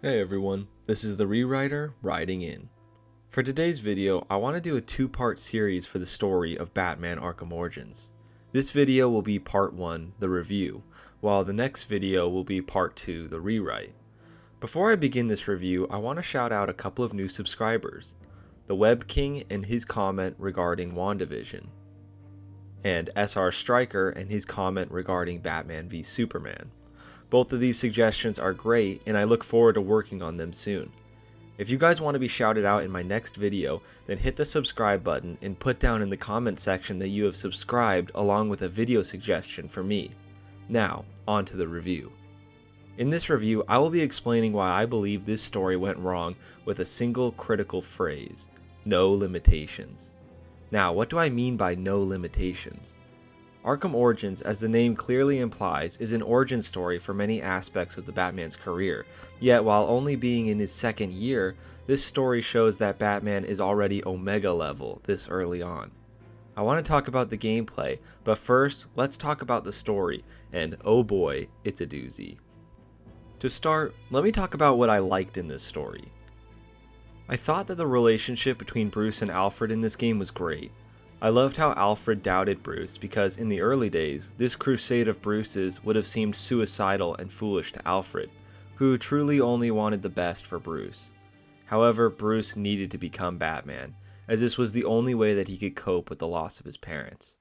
Hey everyone, this is the Rewriter writing in. For today's video, I want to do a two-part series for the story of Batman Arkham Origins. This video will be part 1, the review, while the next video will be part 2, the rewrite. Before I begin this review, I want to shout out a couple of new subscribers, the Web King and his comment regarding WandaVision, and SR Striker and his comment regarding Batman v Superman. Both of these suggestions are great, and I look forward to working on them soon. If you guys want to be shouted out in my next video, then hit the subscribe button and put down in the comment section that you have subscribed along with a video suggestion for me. Now, on to the review. In this review, I will be explaining why I believe this story went wrong with a single critical phrase: no limitations. Now, what do I mean by no limitations? Arkham Origins, as the name clearly implies, is an origin story for many aspects of the Batman's career, yet while only being in his second year, this story shows that Batman is already Omega level this early on. I want to talk about the gameplay, but first, let's talk about the story, and oh boy, it's a doozy. To start, let me talk about what I liked in this story. I thought that the relationship between Bruce and Alfred in this game was great. I loved how Alfred doubted Bruce because in the early days, this crusade of Bruce's would have seemed suicidal and foolish to Alfred, who truly only wanted the best for Bruce. However, Bruce needed to become Batman, as this was the only way that he could cope with the loss of his parents.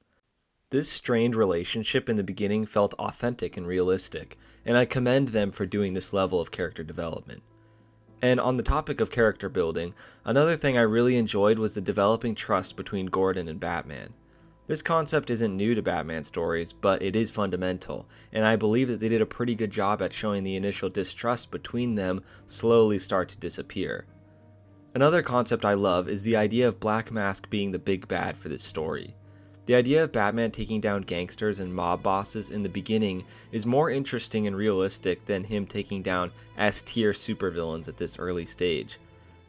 This strained relationship in the beginning felt authentic and realistic, and I commend them for doing this level of character development. And on the topic of character building, another thing I really enjoyed was the developing trust between Gordon and Batman. This concept isn't new to Batman stories, but it is fundamental, and I believe that they did a pretty good job at showing the initial distrust between them slowly start to disappear. Another concept I love is the idea of Black Mask being the big bad for this story. The idea of Batman taking down gangsters and mob bosses in the beginning is more interesting and realistic than him taking down S-tier supervillains at this early stage.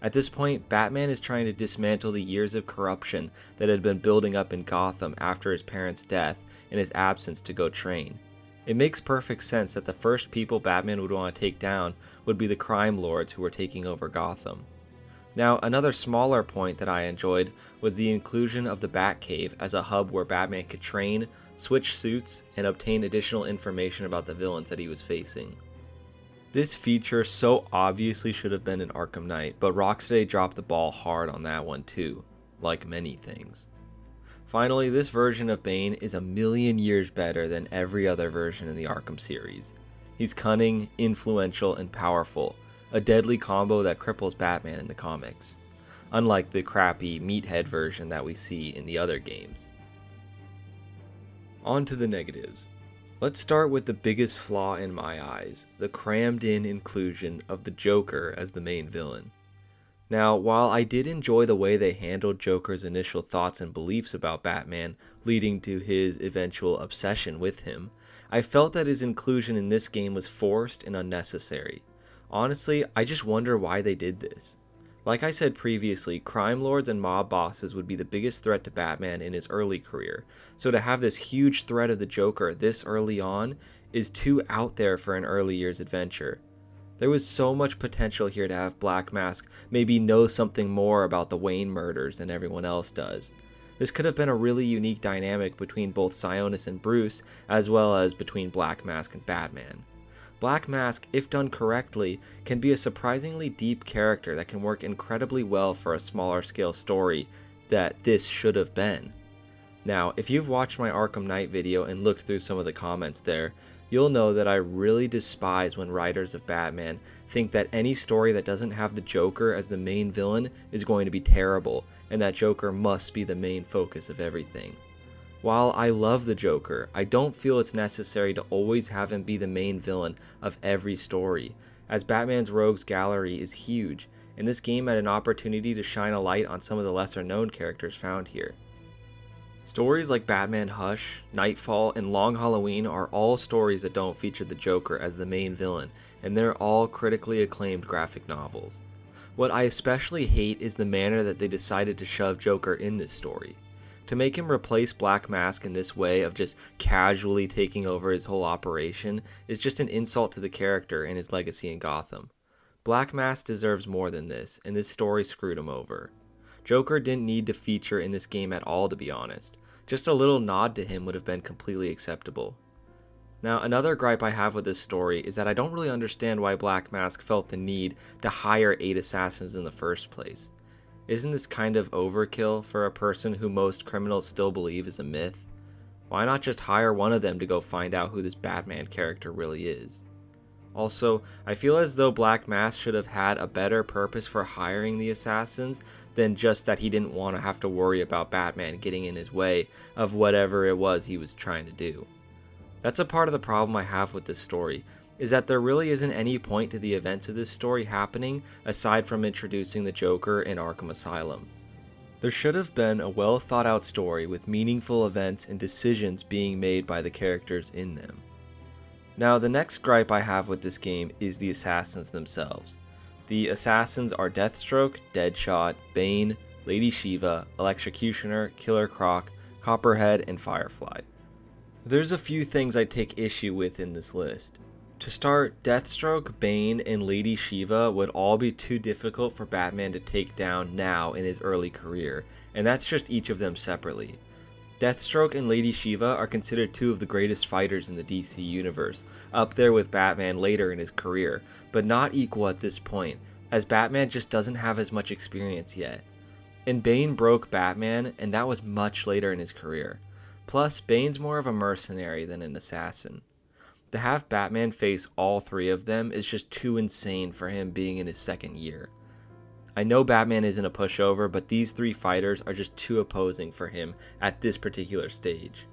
At this point, Batman is trying to dismantle the years of corruption that had been building up in Gotham after his parents' death and his absence to go train. It makes perfect sense that the first people Batman would want to take down would be the crime lords who were taking over Gotham. Now, another smaller point that I enjoyed was the inclusion of the Batcave as a hub where Batman could train, switch suits, and obtain additional information about the villains that he was facing. This feature so obviously should have been in Arkham Knight, but Rocksteady dropped the ball hard on that one too, like many things. Finally, this version of Bane is a million years better than every other version in the Arkham series. He's cunning, influential, and powerful, a deadly combo that cripples Batman in the comics, unlike the crappy meathead version that we see in the other games. On to the negatives. Let's start with the biggest flaw in my eyes, the crammed-in inclusion of the Joker as the main villain. Now, while I did enjoy the way they handled Joker's initial thoughts and beliefs about Batman, leading to his eventual obsession with him, I felt that his inclusion in this game was forced and unnecessary. Honestly, I just wonder why they did this. Like I said previously, crime lords and mob bosses would be the biggest threat to Batman in his early career, so to have this huge threat of the Joker this early on is too out there for an early year's adventure. There was so much potential here to have Black Mask maybe know something more about the Wayne murders than everyone else does. This could have been a really unique dynamic between both Sionis and Bruce, as well as between Black Mask and Batman. Black Mask, if done correctly, can be a surprisingly deep character that can work incredibly well for a smaller scale story that this should have been. Now, if you've watched my Arkham Knight video and looked through some of the comments there, you'll know that I really despise when writers of Batman think that any story that doesn't have the Joker as the main villain is going to be terrible, and that Joker must be the main focus of everything. While I love the Joker, I don't feel it's necessary to always have him be the main villain of every story, as Batman's rogues gallery is huge, and this game had an opportunity to shine a light on some of the lesser known characters found here. Stories like Batman Hush, Nightfall, and Long Halloween are all stories that don't feature the Joker as the main villain, and they're all critically acclaimed graphic novels. What I especially hate is the manner that they decided to shove Joker in this story. To make him replace Black Mask in this way of just casually taking over his whole operation is just an insult to the character and his legacy in Gotham. Black Mask deserves more than this, and this story screwed him over. Joker didn't need to feature in this game at all, to be honest. Just a little nod to him would have been completely acceptable. Now, another gripe I have with this story is that I don't really understand why Black Mask felt the need to hire 8 assassins in the first place. Isn't this kind of overkill for a person who most criminals still believe is a myth? Why not just hire one of them to go find out who this Batman character really is? Also, I feel as though Black Mask should have had a better purpose for hiring the assassins than just that he didn't want to have to worry about Batman getting in his way of whatever it was he was trying to do. That's a part of the problem I have with this story, is that there really isn't any point to the events of this story happening aside from introducing the Joker in Arkham Asylum. There should have been a well thought out story with meaningful events and decisions being made by the characters in them. Now, the next gripe I have with this game is the assassins themselves. The assassins are Deathstroke, Deadshot, Bane, Lady Shiva, Electrocutioner, Killer Croc, Copperhead, and Firefly. There's a few things I take issue with in this list. To start, Deathstroke, Bane, and Lady Shiva would all be too difficult for Batman to take down now in his early career, and that's just each of them separately. Deathstroke and Lady Shiva are considered 2 of the greatest fighters in the DC universe, up there with Batman later in his career, but not equal at this point, as Batman just doesn't have as much experience yet. And Bane broke Batman, and that was much later in his career. Plus, Bane's more of a mercenary than an assassin. To have Batman face all 3 of them is just too insane for him being in his second year. I know Batman isn't a pushover, but these 3 fighters are just too opposing for him at this particular stage.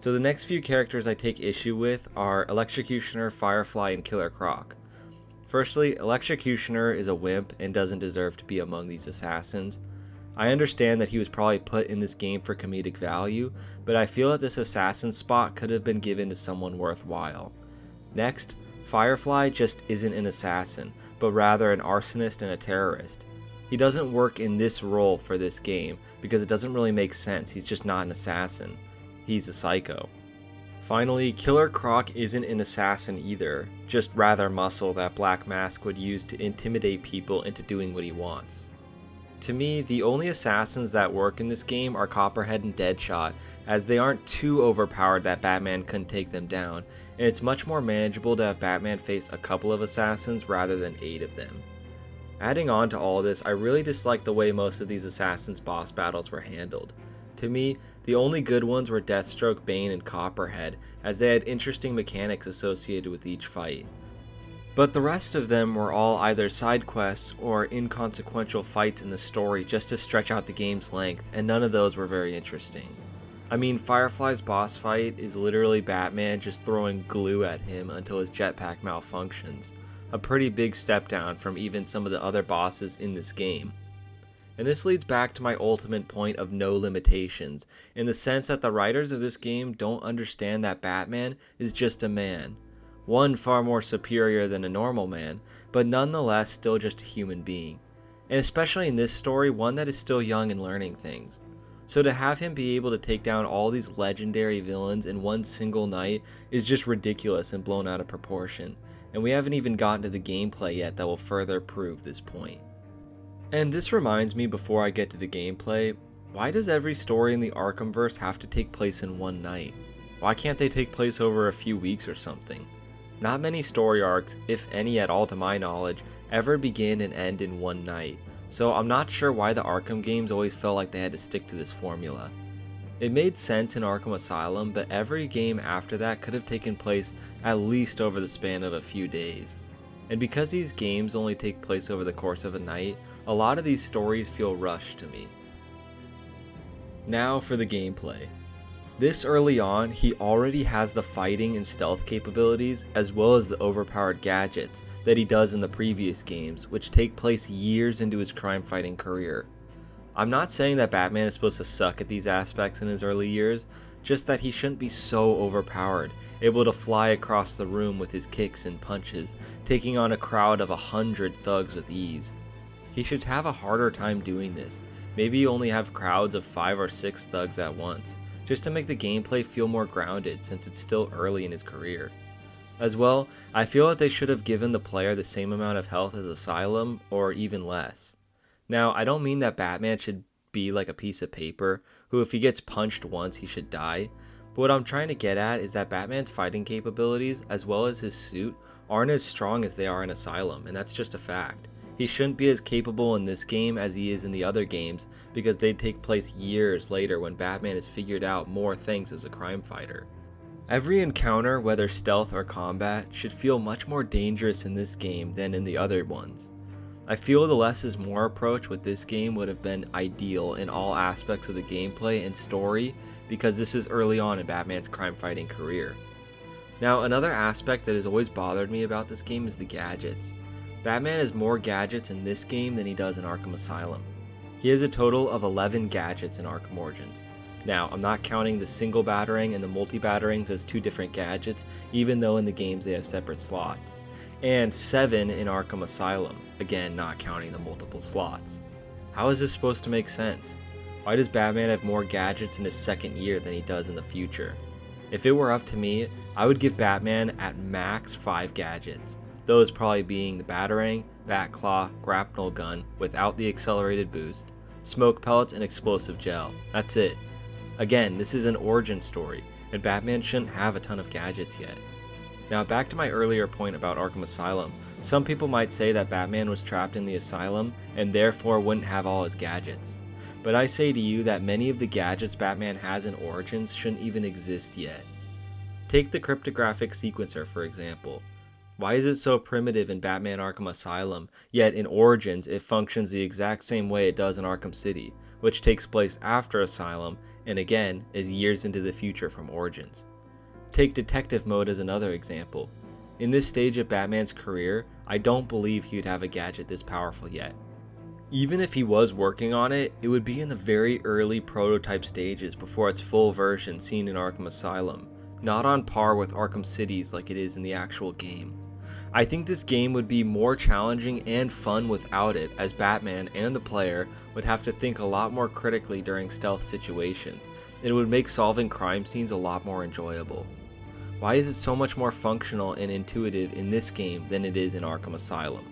So the next few characters I take issue with are Electrocutioner, Firefly, and Killer Croc. Firstly, Electrocutioner is a wimp and doesn't deserve to be among these assassins. I understand that he was probably put in this game for comedic value, but I feel that this assassin spot could have been given to someone worthwhile. Next, Firefly just isn't an assassin, but rather an arsonist and a terrorist. He doesn't work in this role for this game, because it doesn't really make sense. He's just not an assassin. He's a psycho. Finally, Killer Croc isn't an assassin either, just rather muscle that Black Mask would use to intimidate people into doing what he wants. To me, the only assassins that work in this game are Copperhead and Deadshot, as they aren't too overpowered that Batman couldn't take them down, and it's much more manageable to have Batman face a couple of assassins rather than 8 of them. Adding on to all this, I really dislike the way most of these assassins' boss battles were handled. To me, the only good ones were Deathstroke, Bane, and Copperhead, as they had interesting mechanics associated with each fight. But the rest of them were all either side quests or inconsequential fights in the story just to stretch out the game's length, and none of those were very interesting. I mean, Firefly's boss fight is literally Batman just throwing glue at him until his jetpack malfunctions. A pretty big step down from even some of the other bosses in this game. And this leads back to my ultimate point of no limitations, in the sense that the writers of this game don't understand that Batman is just a man. One far more superior than a normal man, but nonetheless still just a human being. And especially in this story, one that is still young and learning things. So to have him be able to take down all these legendary villains in one single night is just ridiculous and blown out of proportion. And we haven't even gotten to the gameplay yet that will further prove this point. And this reminds me, before I get to the gameplay, why does every story in the Arkhamverse have to take place in one night? Why can't they take place over a few weeks or something? Not many story arcs, if any at all to my knowledge, ever begin and end in one night, so I'm not sure why the Arkham games always felt like they had to stick to this formula. It made sense in Arkham Asylum, but every game after that could have taken place at least over the span of a few days. And because these games only take place over the course of a night, a lot of these stories feel rushed to me. Now for the gameplay. This early on, he already has the fighting and stealth capabilities, as well as the overpowered gadgets that he does in the previous games, which take place years into his crime-fighting career. I'm not saying that Batman is supposed to suck at these aspects in his early years, just that he shouldn't be so overpowered, able to fly across the room with his kicks and punches, taking on a crowd of 100 thugs with ease. He should have a harder time doing this, maybe only have crowds of 5 or 6 thugs at once, just to make the gameplay feel more grounded since it's still early in his career. As well, I feel that they should have given the player the same amount of health as Asylum, or even less. Now, I don't mean that Batman should be like a piece of paper, who if he gets punched once, he should die. But what I'm trying to get at is that Batman's fighting capabilities, as well as his suit, aren't as strong as they are in Asylum, and that's just a fact. He shouldn't be as capable in this game as he is in the other games, because they take place years later when Batman has figured out more things as a crime fighter. Every encounter, whether stealth or combat, should feel much more dangerous in this game than in the other ones. I feel the less is more approach with this game would have been ideal in all aspects of the gameplay and story, because this is early on in Batman's crime fighting career. Now, another aspect that has always bothered me about this game is the gadgets. Batman has more gadgets in this game than he does in Arkham Asylum. He has a total of 11 gadgets in Arkham Origins. Now, I'm not counting the single battering and the multi-batterings as two different gadgets, even though in the games they have separate slots. And 7 in Arkham Asylum, again not counting the multiple slots. How is this supposed to make sense? Why does Batman have more gadgets in his second year than he does in the future? If it were up to me, I would give Batman at max 5 gadgets. Those probably being the Batarang, Batclaw, Grapnel Gun without the accelerated boost, Smoke Pellets, and Explosive Gel. That's it. Again, this is an origin story, and Batman shouldn't have a ton of gadgets yet. Now back to my earlier point about Arkham Asylum, some people might say that Batman was trapped in the asylum and therefore wouldn't have all his gadgets. But I say to you that many of the gadgets Batman has in Origins shouldn't even exist yet. Take the cryptographic sequencer for example. Why is it so primitive in Batman Arkham Asylum, yet in Origins it functions the exact same way it does in Arkham City, which takes place after Asylum and again is years into the future from Origins. Take detective mode as another example. In this stage of Batman's career, I don't believe he would have a gadget this powerful yet. Even if he was working on it, it would be in the very early prototype stages before its full version seen in Arkham Asylum, not on par with Arkham City's like it is in the actual game. I think this game would be more challenging and fun without it, as Batman and the player would have to think a lot more critically during stealth situations, and it would make solving crime scenes a lot more enjoyable. Why is it so much more functional and intuitive in this game than it is in Arkham Asylum?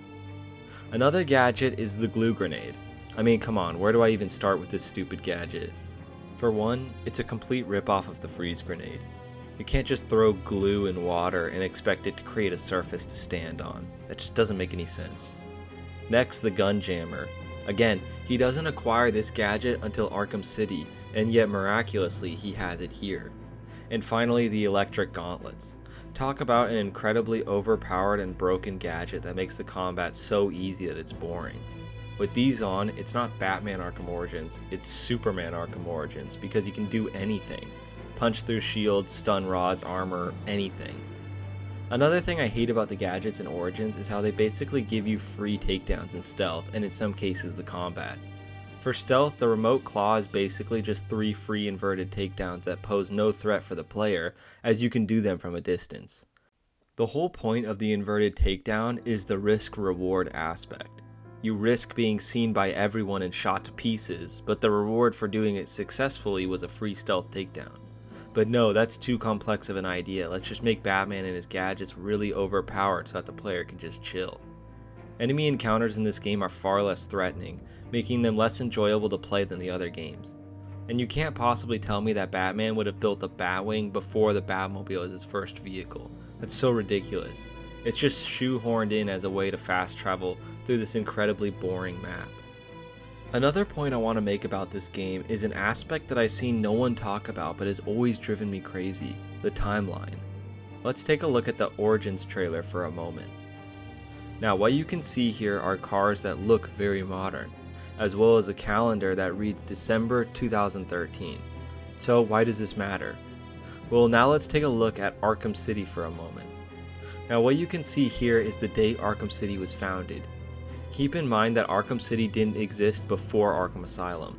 Another gadget is the glue grenade. I mean, come on, where do I even start with this stupid gadget? For one, it's a complete ripoff of the freeze grenade. You can't just throw glue in water and expect it to create a surface to stand on. That just doesn't make any sense. Next, the gun jammer. Again, he doesn't acquire this gadget until Arkham City, and yet miraculously he has it here. And finally, the electric gauntlets. Talk about an incredibly overpowered and broken gadget that makes the combat so easy that it's boring. With these on, it's not Batman Arkham Origins, it's Superman Arkham Origins, because he can do anything. Punch through shields, stun rods, armor, anything. Another thing I hate about the gadgets in Origins is how they basically give you free takedowns in stealth, and in some cases the combat. For stealth, the remote claw is basically just 3 free inverted takedowns that pose no threat for the player, as you can do them from a distance. The whole point of the inverted takedown is the risk-reward aspect. You risk being seen by everyone and shot to pieces, but the reward for doing it successfully was a free stealth takedown. But no, that's too complex of an idea. Let's just make Batman and his gadgets really overpowered so that the player can just chill. Enemy encounters in this game are far less threatening, making them less enjoyable to play than the other games. And you can't possibly tell me that Batman would have built the Batwing before the Batmobile as his first vehicle. That's so ridiculous. It's just shoehorned in as a way to fast travel through this incredibly boring map. Another point I want to make about this game is an aspect that I've seen no one talk about but has always driven me crazy: the timeline. Let's take a look at the Origins trailer for a moment. Now, what you can see here are cars that look very modern, as well as a calendar that reads December 2013. So why does this matter? Well, now let's take a look at Arkham City for a moment. Now, what you can see here is the date Arkham City was founded. Keep in mind that Arkham City didn't exist before Arkham Asylum.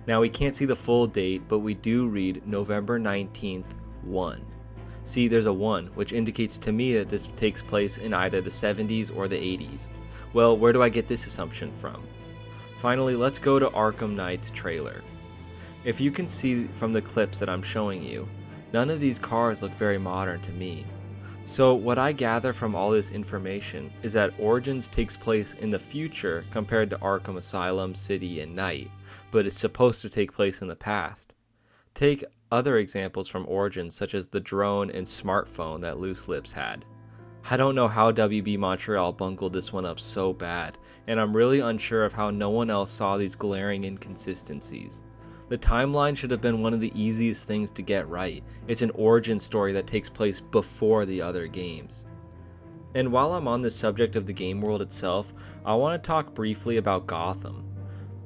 Now, we can't see the full date, but we do read November 19th, 1. See, there's a 1, which indicates to me that this takes place in either the 70s or the 80s. Well, where do I get this assumption from? Finally, let's go to Arkham Knight's trailer. If you can see from the clips that I'm showing you, none of these cars look very modern to me. So what I gather from all this information is that Origins takes place in the future compared to Arkham Asylum, City, and Night, but it's supposed to take place in the past. Take other examples from Origins such as the drone and smartphone that Loose Lips had. I don't know how WB Montreal bungled this one up so bad, and I'm really unsure of how no one else saw these glaring inconsistencies. The timeline should have been one of the easiest things to get right. It's an origin story that takes place before the other games. And while I'm on the subject of the game world itself, I want to talk briefly about Gotham.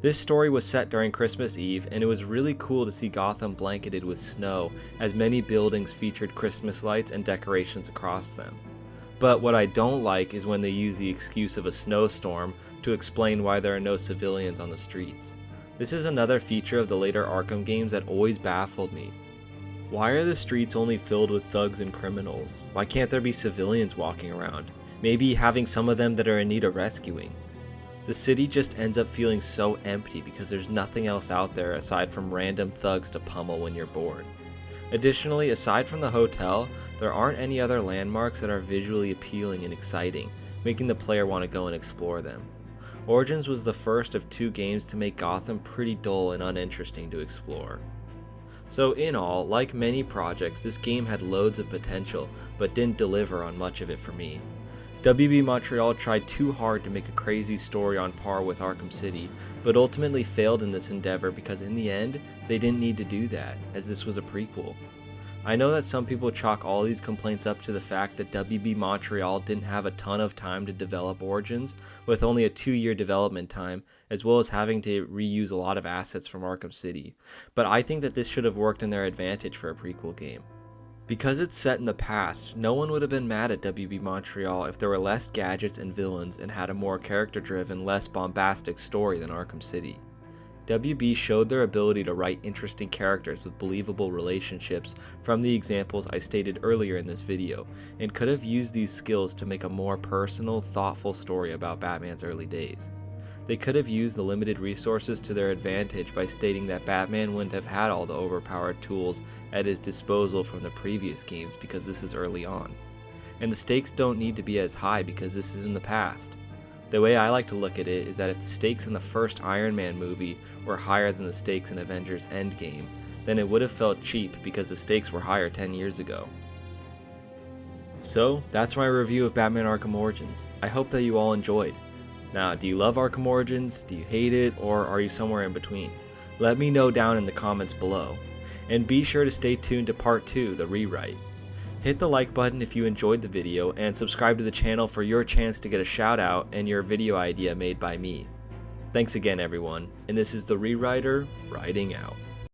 This story was set during Christmas Eve, and it was really cool to see Gotham blanketed with snow, as many buildings featured Christmas lights and decorations across them. But what I don't like is when they use the excuse of a snowstorm to explain why there are no civilians on the streets. This is another feature of the later Arkham games that always baffled me. Why are the streets only filled with thugs and criminals? Why can't there be civilians walking around? Maybe having some of them that are in need of rescuing. The city just ends up feeling so empty because there's nothing else out there aside from random thugs to pummel when you're bored. Additionally, aside from the hotel, there aren't any other landmarks that are visually appealing and exciting, making the player want to go and explore them. Origins was the first of 2 games to make Gotham pretty dull and uninteresting to explore. So in all, like many projects, this game had loads of potential, but didn't deliver on much of it for me. WB Montreal tried too hard to make a crazy story on par with Arkham City, but ultimately failed in this endeavor because in the end, they didn't need to do that, as this was a prequel. I know that some people chalk all these complaints up to the fact that WB Montreal didn't have a ton of time to develop Origins, with only a 2-year development time, as well as having to reuse a lot of assets from Arkham City, but I think that this should have worked in their advantage for a prequel game. Because it's set in the past, no one would have been mad at WB Montreal if there were less gadgets and villains and had a more character-driven, less bombastic story than Arkham City. WB showed their ability to write interesting characters with believable relationships from the examples I stated earlier in this video, and could have used these skills to make a more personal, thoughtful story about Batman's early days. They could have used the limited resources to their advantage by stating that Batman wouldn't have had all the overpowered tools at his disposal from the previous games because this is early on. And the stakes don't need to be as high because this is in the past. The way I like to look at it is that if the stakes in the first Iron Man movie were higher than the stakes in Avengers Endgame, then it would have felt cheap because the stakes were higher 10 years ago. So, that's my review of Batman Arkham Origins. I hope that you all enjoyed. Now, do you love Arkham Origins, do you hate it, or are you somewhere in between? Let me know down in the comments below. And be sure to stay tuned to part 2, the rewrite. Hit the like button if you enjoyed the video, and subscribe to the channel for your chance to get a shout out and your video idea made by me. Thanks again everyone, and this is the Rewriter, writing out.